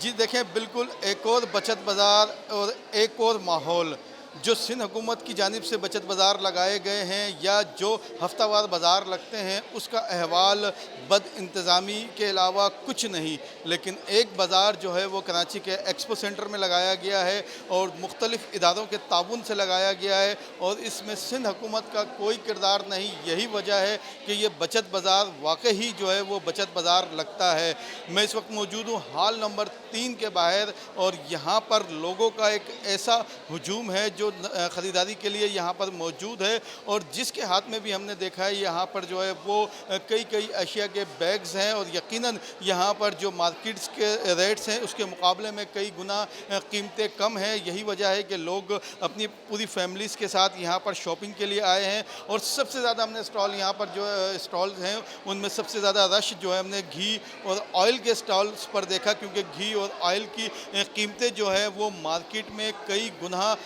जी देखें, बिल्कुल एक और बचत बाज़ार और एक और माहौल जो सिंध हुकूमत की जानिब से बचत बाज़ार लगाए गए हैं या जो हफ्तावार बाज़ार लगते हैं, उसका अहवाल बद इंतज़ामी के अलावा कुछ नहीं। लेकिन एक बाज़ार जो है वो कराची के एक्सपो सेंटर में लगाया गया है और मुख्तलिफ़ इदारों के ताउन से लगाया गया है और इसमें सिंध हुकूमत का कोई किरदार नहीं। यही वजह है कि ये बचत बाज़ार वाकई ही जो है वो बचत बाज़ार लगता है। मैं इस वक्त मौजूद हूँ हॉल नंबर 3 के बाहर और यहाँ पर लोगों का एक ऐसा हुजूम है जो ख़रीदारी के लिए यहाँ पर मौजूद है और जिसके हाथ में भी हमने देखा है यहाँ पर जो है वो कई कई अशिया के बैग्स हैं और यकीनन यहाँ पर जो मार्केट्स के रेट्स हैं उसके मुकाबले में कई गुना कीमतें कम हैं। यही वजह है कि लोग अपनी पूरी फैमिलीज़ के साथ यहाँ पर शॉपिंग के लिए आए हैं और सबसे ज़्यादा हमने स्टॉल यहाँ पर जो स्टॉल्स हैं उनमें सबसे ज़्यादा रश जो है हमने घी और ऑयल के स्टॉल्स पर देखा, क्योंकि घी और ऑयल की कीमतें जो है वो मार्केट में कई गुना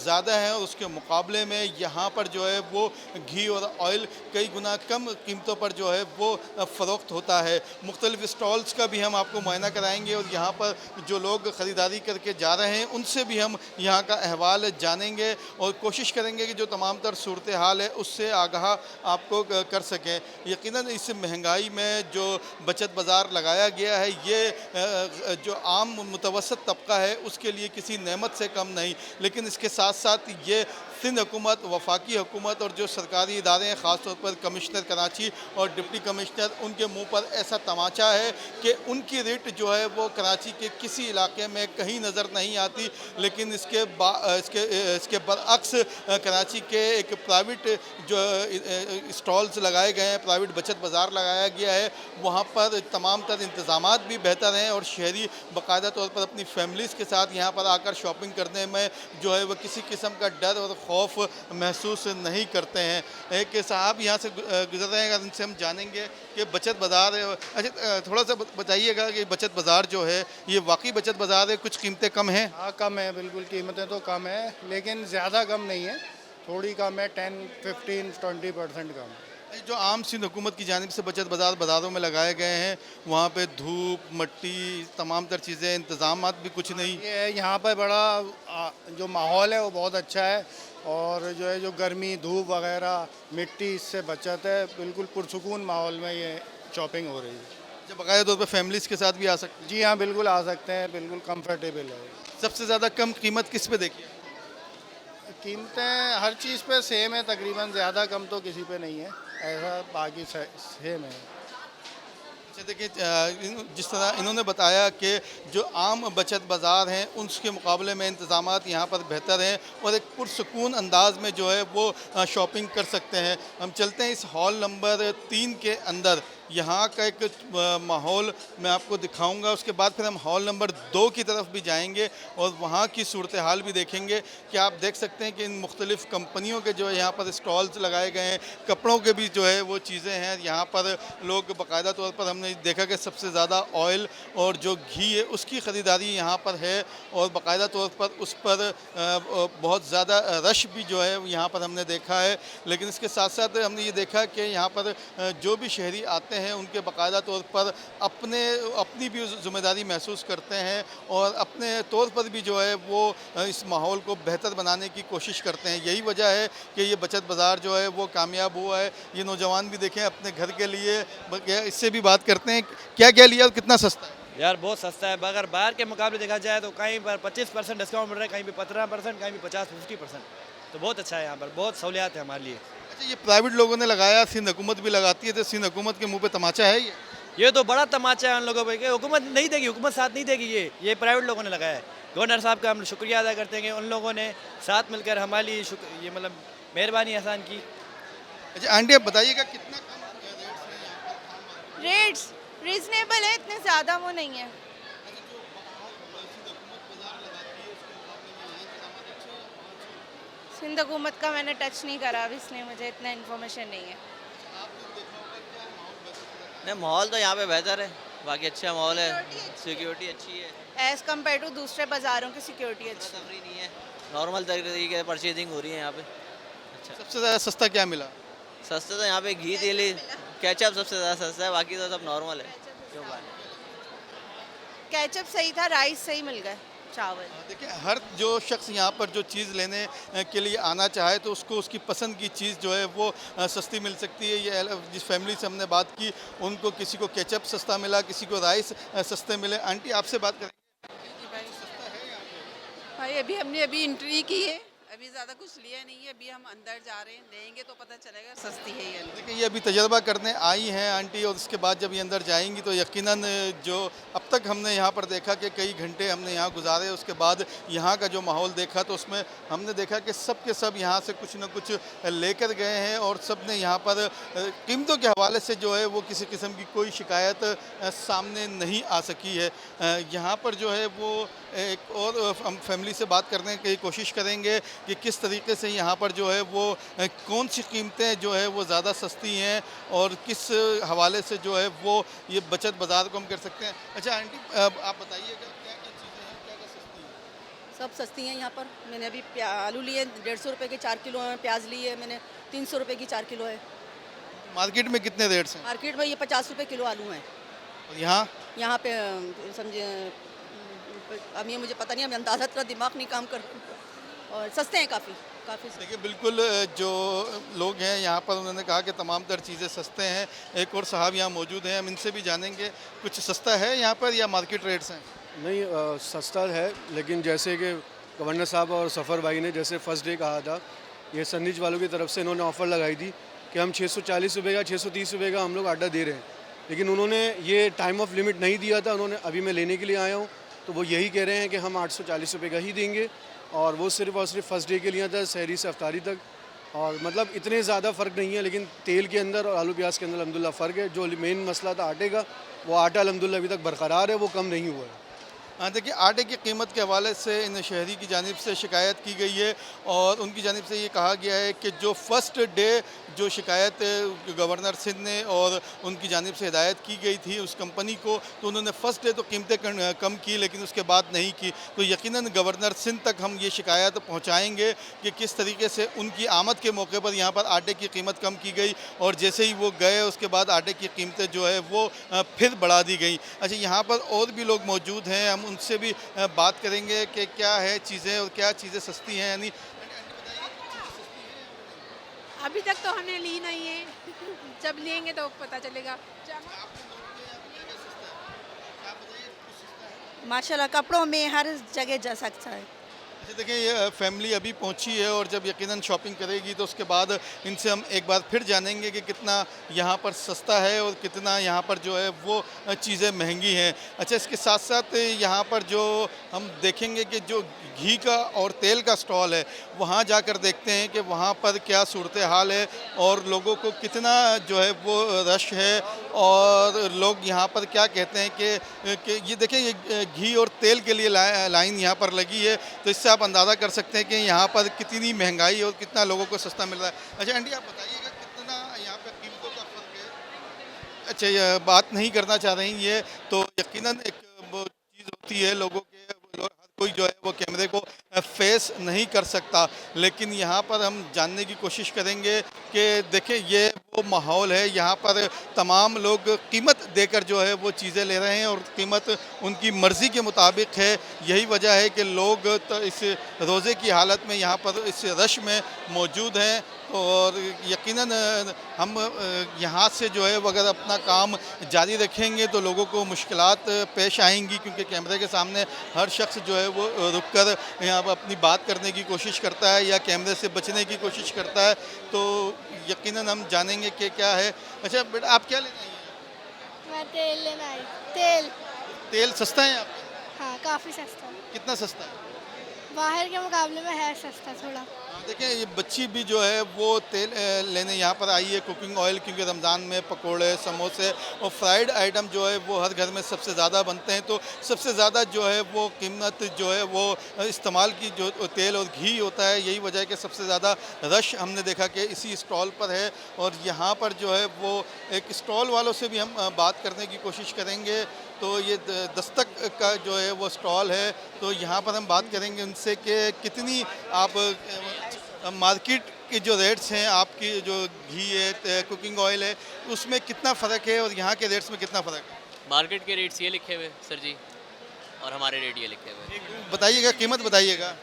ज़्यादा हैं और उसके मुकाबले में यहाँ पर जो है वो घी और ऑयल कई गुना कम कीमतों पर जो है वो फ़रोख्त होता है। मुख्तलिफ़ स्टॉल्स का भी हम आपको मुआयना कराएंगे और यहाँ पर जो लोग ख़रीदारी करके जा रहे हैं उनसे भी हम यहाँ का अहवाल जानेंगे और कोशिश करेंगे कि जो तमाम तर सूरत हाल है उससे आगाह आपको कर सकें। यकीनन इस महंगाई में जो बचत बाज़ार लगाया गया है ये जो आम मुतवसत तबका है उसके लिए किसी नेमत से कम नहीं, लेकिन इसके साथ साथ ये सिंध हुकूमत, वफाकी हुकूमत और जो सरकारी इदारे हैं, ख़ास तौर पर कमिश्नर कराची और डिप्टी कमिश्नर, उनके मुंह पर ऐसा तमाचा है कि उनकी रेट जो है वो कराची के किसी इलाके में कहीं नज़र नहीं आती। लेकिन इसके बरअक्स कराची के एक प्राइवेट जो स्टॉल्स लगाए गए हैं, प्राइवेट बचत बाज़ार लगाया गया है, वहाँ पर तमाम तर इंतज़ामात भी बेहतर हैं और शहरी बाकायदा तौर पर अपनी फैमिलीज़ के साथ यहाँ पर आकर शॉपिंग करने में जो है वह किसी किस्म का डर और खौफ महसूस नहीं करते हैं। एक साहब यहाँ से गुजर रहे हैं, उनसे हम जानेंगे कि बचत बाज़ार है। अच्छा, थोड़ा सा बताइएगा कि बचत बाज़ार जो है ये वाकई बचत बाज़ार है, कुछ कीमतें कम हैं? हाँ, कम है, बिल्कुल कीमतें तो कम है, लेकिन ज़्यादा कम नहीं है, थोड़ी कम है, 10, 15, 20% कम है। जो आम सिंध हुकूमत की जानिब से बचत बाज़ारों में लगाए गए हैं, वहाँ पे धूप, मिट्टी, तमाम तर चीज़ें, इंतज़ामात भी कुछ नहीं। ये है, यहाँ पर बड़ा जो माहौल है वो बहुत अच्छा है और जो है जो गर्मी, धूप वगैरह, मिट्टी, इससे बचत है, बिल्कुल पुरसुकून माहौल में ये शॉपिंग हो रही है। जब बाकायदा तौर पर फैमिलीज़ के साथ भी आ सकते हैं। जी हाँ, बिल्कुल आ सकते हैं, बिल्कुल कंफर्टेबल है। सबसे ज़्यादा कम कीमत किस पे देखी है? कीमतें हर चीज़ पे सेम है तकरीबन, ज़्यादा कम तो किसी पे नहीं है, ऐसा बाकी सेम है। अच्छा देखिए, जिस तरह इन्होंने बताया कि जो आम बचत बाज़ार हैं उसके मुकाबले में इंतज़ामात यहाँ पर बेहतर हैं और एक पुरसुकून अंदाज में जो है वो शॉपिंग कर सकते हैं। हम चलते हैं इस हॉल नंबर 3 के अंदर, यहाँ का एक माहौल मैं आपको दिखाऊंगा। उसके बाद फिर हम हॉल नंबर 2 की तरफ भी जाएंगे और वहाँ की सूरत हाल भी देखेंगे कि आप देख सकते हैं कि इन मुख्तलिफ़ कंपनियों के जो है यहाँ पर स्टॉल्स लगाए गए हैं, कपड़ों के भी जो है वो चीज़ें हैं। यहाँ पर लोग बाकायदा तौर पर हमने देखा कि सबसे ज़्यादा ऑयल और जो घी है उसकी ख़रीदारी यहाँ पर है और बाकायदा तौर पर उस पर बहुत ज़्यादा रश भी जो है यहाँ पर हमने देखा है। लेकिन इसके साथ साथ हमने ये देखा कि यहाँ पर जो भी शहरी आते हैं उनके बाकायदा तौर पर अपनी भी ज़िम्मेदारी महसूस करते हैं और अपने तौर पर भी जो है वो इस माहौल को बेहतर बनाने की कोशिश करते हैं। यही वजह है कि ये बचत बाज़ार जो है वो कामयाब हुआ है। ये नौजवान भी देखें अपने घर के लिए, इससे भी बात करते हैं क्या क्या लिया और कितना सस्ता है। यार बहुत सस्ता है, अगर बाहर के मुकाबले देखा जाए तो कहीं पर 25% डिस्काउंट मिल रहा है, कहीं पर 15%, कहीं भी 50-50%, तो बहुत अच्छा है। यहाँ पर बहुत सहूलियात है हमारे लिए। अच्छा, ये प्राइवेट लोगों ने लगाया, सिंध हुकूमत भी लगाती है, तो सिंध हुकूमत के मुंह पे तमाचा है ये तो बड़ा तमाचा है उन लोगों पर कि हुकूमत नहीं देगी, हुकूमत साथ नहीं देगी। ये प्राइवेट लोगों ने लगाया है। गवर्नर साहब का हम शुक्रिया अदा करते हैं कि उन लोगों ने साथ मिलकर हमारे लिए ये मतलब मेहरबानी आसान की। अच्छा आंटी, आप बताइएगा कितना कम रेट्स रीजनेबल है, इतने ज़्यादा वो नहीं है। सिंध हुकूमत का मैंने टच नहीं करा अब, इसलिए मुझे इतना इन्फॉर्मेशन नहीं है। नहीं, माहौल तो यहाँ पे बेहतर है, बाकी अच्छा माहौल है, सिक्योरिटी अच्छी है एज़ कम्पेयर टू दूसरे बाज़ारों की सिक्योरिटी अच्छी है। तफरी नहीं है, नॉर्मल तरीके से परचेजिंग हो रही है यहाँ पे। अच्छा, सबसे ज़्यादा सस्ता क्या मिला? सस्ते तो यहाँ पे घी, तेल, केचप सबसे ज़्यादा सस्ता है, बाकी तो सब नॉर्मल है। क्यों बात कैचअप सही था, राइस सही मिल गए, चावल। देखिए हर जो शख्स यहाँ पर जो चीज़ लेने के लिए आना चाहे तो उसको उसकी पसंद की चीज़ जो है वो सस्ती मिल सकती है। ये जिस फैमिली से हमने बात की उनको किसी को केचप सस्ता मिला, किसी को राइस सस्ते मिले। आंटी आपसे बात करेंगे। भाई अभी एंट्री की है, अभी ज़्यादा कुछ लिया नहीं है, अभी हम अंदर जा रहे हैं, लेंगे तो पता चलेगा सस्ती है या नहीं। देखिए ये अभी तजर्बा करने आई हैं आंटी और उसके बाद जब ये अंदर जाएंगी तो यकीनन जो अब तक हमने यहाँ पर देखा कि कई घंटे हमने यहाँ गुजारे, उसके बाद यहाँ का जो माहौल देखा तो उसमें हमने देखा कि सब के सब यहाँ से कुछ ना कुछ लेकर गए हैं और सब ने यहाँ पर कीमतों के हवाले से जो है वो किसी किस्म की कोई शिकायत सामने नहीं आ सकी है। यहाँ पर जो है वो एक और हम फैमिली से बात करने की कोशिश करेंगे कि किस तरीके से यहाँ पर जो है वो कौन सी कीमतें जो है वो ज़्यादा सस्ती हैं और किस हवाले से जो है वो ये बचत बाज़ार को हम कर सकते हैं। अच्छा आंटी आप बताइएगा क्या क्या चीज़ें हैं, क्या क्या सस्ती हैं? सब सस्ती हैं यहाँ पर। मैंने अभी आलू लिए 150 रुपये के 4 किलो हैं, प्याज ली है मैंने 300 रुपये की 4 किलो है। मार्केट में कितने रेट्स हैं मार्केट में ये 50 रुपये किलो आलू हैं। और यहाँ? यहाँ पे समझे अब ये मुझे पता नहीं, अब अंदाज़ा इतना दिमाग नहीं काम कर, और सस्ते हैं काफ़ी काफ़ी। देखिए बिल्कुल जो लोग हैं यहाँ पर उन्होंने कहा कि तमाम तर चीज़ें सस्ते हैं। एक और साहब यहाँ मौजूद हैं, हम इनसे भी जानेंगे कुछ सस्ता है यहाँ पर या मार्केट रेट्स हैं? नहीं सस्ता है, लेकिन जैसे कि गवर्नर साहब और सफ़र भाई ने जैसे फर्स्ट डे कहा था, ये सैंडविच वालों की तरफ से इन्होंने ऑफ़र लगाई थी कि हम 640 रुपये का 630 रुपये का हम लोग आटा दे रहे हैं, लेकिन उन्होंने ये टाइम ऑफ लिमिट नहीं दिया था। उन्होंने अभी मैं लेने के लिए आया हूँ तो वो यही कह रहे हैं कि हम 840 रुपये का ही देंगे, और वो सिर्फ और सिर्फ फर्स्ट डे के लिए था, सहरी से अफ्तारी तक। और मतलब इतने ज़्यादा फ़र्क नहीं है, लेकिन तेल के अंदर और आलू प्याज के अंदर अल्हम्दुलिल्लाह फ़र्क है। जो मेन मसला था आटे का, वो आटा अल्हम्दुलिल्लाह अभी तक बरकरार है, वो कम नहीं हुआ है। हाँ देखिए आटे की कीमत के हवाले से इन शहरी की जानिब से शिकायत की गई है और उनकी जानिब से ये कहा गया है कि जो फर्स्ट डे जो शिकायत गवर्नर सिंध ने और उनकी जानिब से हिदायत की गई थी उस कंपनी को, तो उन्होंने फ़र्स्ट डे तो कीमतें कम की लेकिन उसके बाद नहीं की। तो यकीनन गवर्नर सिंध तक हम ये शिकायत पहुँचाएँगे कि किस तरीके से उनकी आमद के मौके पर यहाँ पर आटे की कीमत कम की गई और जैसे ही वो गए उसके बाद आटे की कीमतें जो है वो फिर बढ़ा दी गई। अच्छा यहाँ पर और भी लोग मौजूद हैं, हम उनसे भी बात करेंगे कि क्या है चीज़ें और क्या चीज़ें सस्ती हैं। यानी अभी तक तो हमने ली नहीं है, जब लेंगे तो पता चलेगा। माशाल्लाह कपड़ों में हर जगह जा सकता है। अच्छा देखिए ये फैमिली अभी पहुंची है और जब यकीनन शॉपिंग करेगी तो उसके बाद इनसे हम एक बार फिर जानेंगे कि कितना यहाँ पर सस्ता है और कितना यहाँ पर जो है वो चीज़ें महंगी हैं। अच्छा इसके साथ साथ यहाँ पर जो हम देखेंगे कि जो घी का और तेल का स्टॉल है वहाँ जाकर देखते हैं कि वहाँ पर क्या सूरत हाल है और लोगों को कितना जो है वो रश है और लोग यहाँ पर क्या कहते हैं कि ये देखिए ये घी और तेल के लिए लाइन यहाँ पर लगी है, तो इससे आप अंदाज़ा कर सकते हैं कि यहाँ पर कितनी महंगाई और कितना लोगों को सस्ता मिल रहा है। अच्छा आंटी आप बताइएगा कितना यहाँ पर कीमतों का फ़र्क है? अच्छा ये बात नहीं करना चाह रही ये तो यकीनन एक वो चीज़ होती है लोगों के, हर कोई जो है वो कैमरे को फेस नहीं कर सकता, लेकिन यहाँ पर हम जानने की कोशिश करेंगे कि देखें ये वो माहौल है, यहाँ पर तमाम लोग कीमत देकर जो है वो चीज़ें ले रहे हैं और कीमत उनकी मर्ज़ी के मुताबिक है। यही वजह है कि लोग तो इस रोज़े की हालत में यहाँ पर इस रश में मौजूद हैं और यकीनन हम यहाँ से जो है वो अगर अपना काम जारी रखेंगे तो लोगों को मुश्किलात पेश आएंगी, क्योंकि कैमरे के सामने हर शख्स जो है वो रुक कर यहाँ पर अपनी बात करने की कोशिश करता है या कैमरे से बचने की कोशिश करता है, तो यकीनन हम जानेंगे कि क्या है। अच्छा बेटा आप क्या लेना है? मैं तेल लेना आई। तेल तेल सस्ता है यहाँ पे? हाँ काफ़ी सस्ता। कितना सस्ता है? बाहर के मुकाबले में है सस्ता थोड़ा। देखिए ये बच्ची भी जो है वो तेल लेने यहाँ पर आई है, कुकिंग ऑयल, क्योंकि रमज़ान में पकोड़े समोसे और फ्राइड आइटम जो है वो हर घर में सबसे ज़्यादा बनते हैं, तो सबसे ज़्यादा जो है वो कीमत जो है वो इस्तेमाल की जो तेल और घी होता है, यही वजह है कि सबसे ज़्यादा रश हमने देखा कि इसी स्टॉल पर है। और यहाँ पर जो है वो एक स्टॉल वालों से भी हम बात करने की कोशिश करेंगे। तो ये दस्तक का जो है वो स्टॉल है, तो यहाँ पर हम बात करेंगे उनसे कि कितनी आप मार्केट के जो रेट्स हैं, आपकी जो घी है कुकिंग ऑयल है उसमें कितना फ़र्क है और यहाँ के रेट्स में कितना फ़र्क है? मार्केट के रेट्स ये लिखे हुए सर जी, और हमारे रेट ये लिखे हुए हैं। बताइएगा, कीमत बताइएगा।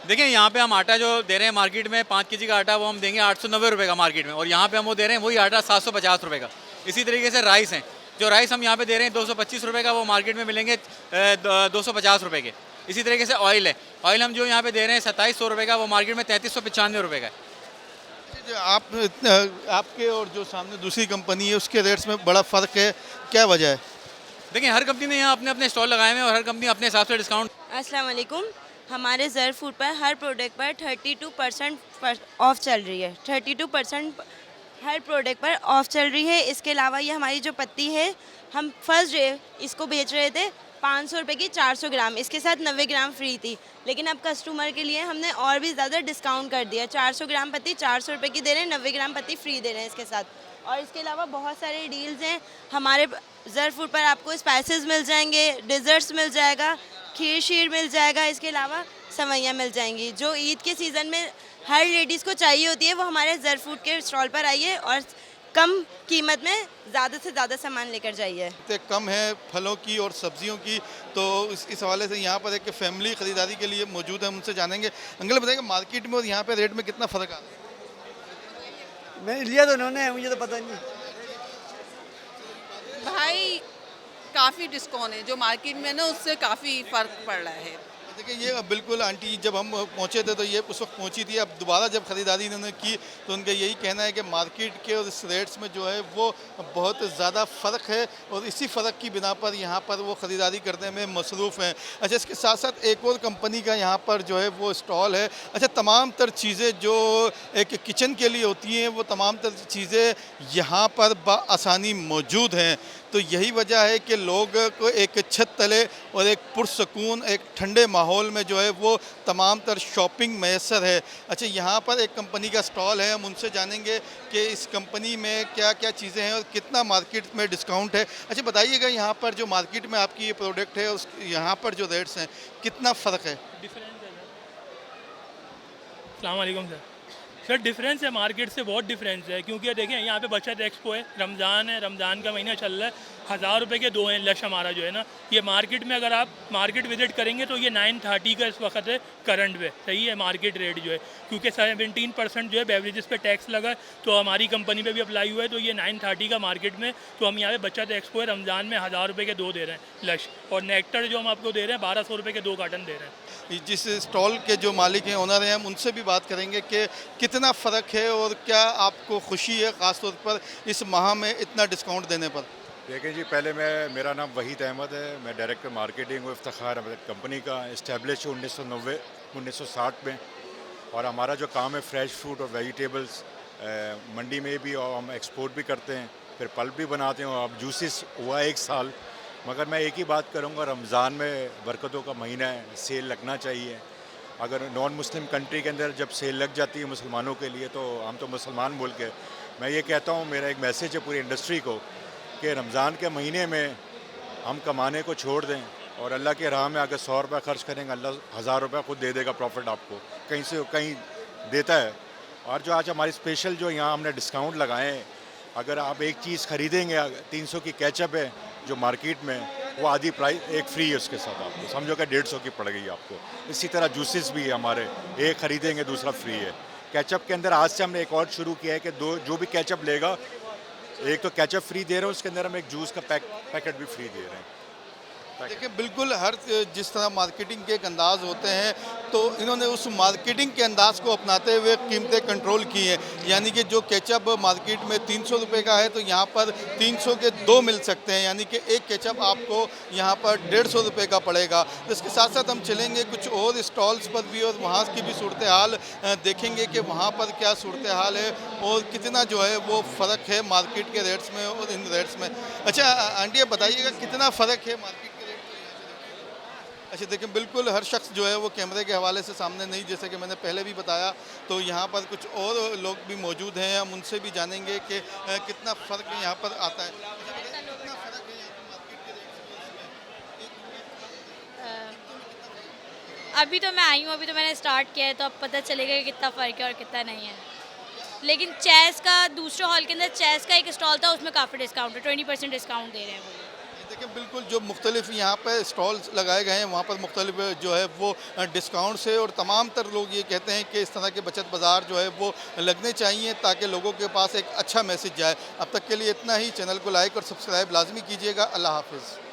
देखिए यहाँ पे हम आटा जो दे रहे हैं मार्केट में 5 केजी का आटा वो हम देंगे 890 रुपये का मार्केट में, और यहाँ पे हम वो दे रहे हैं वही आटा 750 रुपये का। इसी तरीके से राइस हैं, जो राइस हम यहाँ पे दे रहे हैं 225 रुपये का, वो मार्केट में मिलेंगे 250 रुपये के। इसी तरीके से ऑयल है, ऑयल हम जो यहाँ पे दे रहे हैं 2700 रुपये का, वो मार्केट में 3395 रुपये का है। जो आपके और जो सामने दूसरी कंपनी है उसके रेट्स में बड़ा फ़र्क है, क्या वजह है? देखिए हर कंपनी ने यहाँ अपने अपने स्टॉल लगाए हुए हैं और हर कंपनी अपने हिसाब से डिस्काउंट। अस्सलाम वालेकुम। हमारे ज़र फूड पर हर प्रोडक्ट पर 32% ऑफ चल रही है। 32% हर प्रोडक्ट पर ऑफ चल रही है। इसके अलावा ये हमारी जो पत्ती है, हम फर्स्ट डे इसको बेच रहे थे 500 रुपये की 400 ग्राम, इसके साथ 90 ग्राम फ्री थी, लेकिन अब कस्टमर के लिए हमने और भी ज़्यादा डिस्काउंट कर दिया। 400 ग्राम पत्ती 400 रुपये की दे रहे हैं, 90 ग्राम पत्ती फ्री दे रहे हैं इसके साथ। और इसके अलावा बहुत सारे डील्स हैं हमारे ज़र फूड पर। आपको स्पाइसेस मिल जाएंगे, डिज़र्ट्स मिल जाएगा, खीर शीर मिल जाएगा, इसके अलावा सवैयाँ मिल जाएंगी। जो ईद के सीज़न में हर लेडीज़ को चाहिए होती है वो हमारे ज़र फूड के स्टॉल पर आइए और कम कीमत में ज़्यादा से ज़्यादा सामान लेकर जाइए। इतने कम है फलों की और सब्जियों की, तो इस हवाले से यहाँ पर एक फैमिली ख़रीदारी के लिए मौजूद है, हम उनसे जानेंगे। अंकल बताइएगा, मार्केट में और यहाँ पे रेट में कितना फ़र्क आ रहा है? मैंने लिया तो उन्होंने, मुझे तो पता नहीं। भाई काफ़ी डिस्काउंट है, जो मार्केट में ना उससे काफ़ी फ़र्क पड़ रहा है। देखिए ये बिल्कुल आंटी जब हम पहुँचे थे तो ये उस वक्त पहुँची थी, अब दोबारा जब ख़रीदारी इन्होंने की तो उनका यही कहना है कि मार्केट के और इस रेट्स में जो है वो बहुत ज़्यादा फ़र्क है और इसी फ़र्क की बिना पर यहाँ पर वो ख़रीदारी करने में मसरूफ़ हैं। अच्छा, इसके साथ साथ एक और कंपनी का यहाँ पर जो है वो स्टॉल है। अच्छा, तमाम तर चीज़ें जो एक किचन के लिए होती हैं वो तमाम तर चीज़ें यहाँ पर बआसानी मौजूद हैं। तो यही वजह है कि लोग को एक छत तले और एक पुरसकून एक ठंडे माहौल में जो है वो तमाम तर शॉपिंग मैसर है। अच्छा, यहाँ पर एक कंपनी का स्टॉल है, हम उनसे जानेंगे कि इस कंपनी में क्या क्या चीज़ें हैं और कितना मार्केट में डिस्काउंट है। अच्छा बताइएगा, यहाँ पर जो मार्केट में आपकी ये प्रोडक्ट है उस यहाँ पर जो रेट्स हैं कितना फ़र्क है? अस्सलाम वालेकुम सर, डिफरेंस है, मार्केट से बहुत डिफरेंस है, क्योंकि देखिए यहाँ पे बचत एक्सपो है, रमज़ान है, रमज़ान का महीना चल रहा है, 1000 रुपये के 2 हैं लश हमारा जो है ना। ये मार्केट में अगर आप मार्केट विजिट करेंगे तो ये 930 का इस वक्त है करंट पे, सही है मार्केट रेट जो है, क्योंकि 17% जो है बेवरेजेस पे टैक्स लगा है तो हमारी कंपनी पे भी अप्लाई हुआ है, तो ये 930 का मार्केट में। तो हम यहाँ पे बचत एक्सपो है, रमज़ान में 1000 रुपये के 2 दे रहे हैं लश, और नेक्टर जो हम आपको दे रहे हैं 1200 रुपये के 2 कार्टन दे रहे हैं। जिस स्टॉल के जो मालिक हैं, ओनर हैं, हम उनसे भी बात करेंगे कि कितना फ़र्क है और क्या आपको खुशी है ख़ास तौर पर इस माह में इतना डिस्काउंट देने पर। देखिए जी, पहले मेरा नाम वहीद अहमद है, मैं डायरेक्टर मार्केटिंग और इफ्तिखार कंपनी का इस्टेब्लिश 1960 में, और हमारा जो काम है फ्रेश फ्रूट और वेजिटेबल्स मंडी में भी, और हम एक्सपोर्ट भी करते हैं, फिर पल्प भी बनाते हैं, और अब जूसेस हुआ 1 साल। मगर मैं एक ही बात करूँगा, रमज़ान में बरकतों का महीना है, सेल लगना चाहिए। अगर नॉन मुस्लिम कंट्री के अंदर जब सेल लग जाती है मुसलमानों के लिए, तो हम तो मुसलमान मुल्क है, मैं ये कहता हूँ, मेरा एक मैसेज है पूरी इंडस्ट्री को कि रमज़ान के महीने में हम कमाने को छोड़ दें और अल्लाह के राह में अगर 100 रुपये खर्च करेंगे, अल्लाह 1000 रुपये खुद दे देगा प्रॉफिट आपको, कहीं से कहीं देता है। और जो आज हमारी स्पेशल जो यहाँ हमने डिस्काउंट लगाए हैं, अगर आप एक चीज़ ख़रीदेंगे, 300 की केचप है जो मार्केट में, वो आधी प्राइस एक फ्री है उसके साथ, आपको समझो कि 150 की पड़ गई आपको। इसी तरह जूसेस भी हमारे, एक ख़रीदेंगे दूसरा फ्री है। केचप के अंदर आज से हमने एक और शुरू किया है कि जो भी केचप लेगा, एक तो केचप फ्री दे रहे हैं, उसके अंदर हम एक जूस का पैकेट भी फ्री दे रहे हैं। देखिए बिल्कुल हर जिस तरह मार्केटिंग के एक अंदाज़ होते हैं, तो इन्होंने उस मार्केटिंग के अंदाज़ को अपनाते हुए कीमतें कंट्रोल की हैं। यानी कि जो केचप मार्केट में 300 रुपये का है तो यहाँ पर 300 के 2 मिल सकते हैं, यानी कि एक केचप आपको यहाँ पर 150 रुपये का पड़ेगा। इसके साथ साथ हम चलेंगे कुछ और स्टॉल्स पर भी और वहाँ की भी सूरत हाल देखेंगे कि वहाँ पर क्या सूरत हाल है और कितना जो है वो फ़र्क है मार्केट के रेट्स में और इन रेट्स में। अच्छा आंटी, आप बताइएगा कितना फ़र्क है मार्केट? अच्छा देखिए, बिल्कुल हर शख्स जो है वो कैमरे के हवाले से सामने नहीं, जैसे कि मैंने पहले भी बताया, तो यहाँ पर कुछ और लोग भी मौजूद हैं, हम उनसे भी जानेंगे कि कितना फ़र्क यहाँ पर आता है। कितना फ़र्क है यहाँ पर मार्केट के रेट? अभी तो मैं आई हूँ, अभी तो मैंने स्टार्ट किया है, तो अब पता चलेगा कि कितना फ़र्क है और कितना नहीं है। लेकिन चेस का दूसरे हॉल के अंदर चेस का एक स्टॉल था, उसमें काफ़ी डिस्काउंट है, 20% डिस्काउंट दे रहे हैं वो। देखिए बिल्कुल जो मुख्तलिफ यहाँ पर स्टॉल्स लगाए गए हैं वहाँ पर मुख्तलिफ जो है वो डिस्काउंट से, और तमाम तर लोग ये कहते हैं कि इस तरह के बचत बाज़ार जो है वो लगने चाहिए ताकि लोगों के पास एक अच्छा मैसेज जाए। अब तक के लिए इतना ही। चैनल को लाइक और सब्सक्राइब लाजमी कीजिएगा। अल्लाह हाफिज़।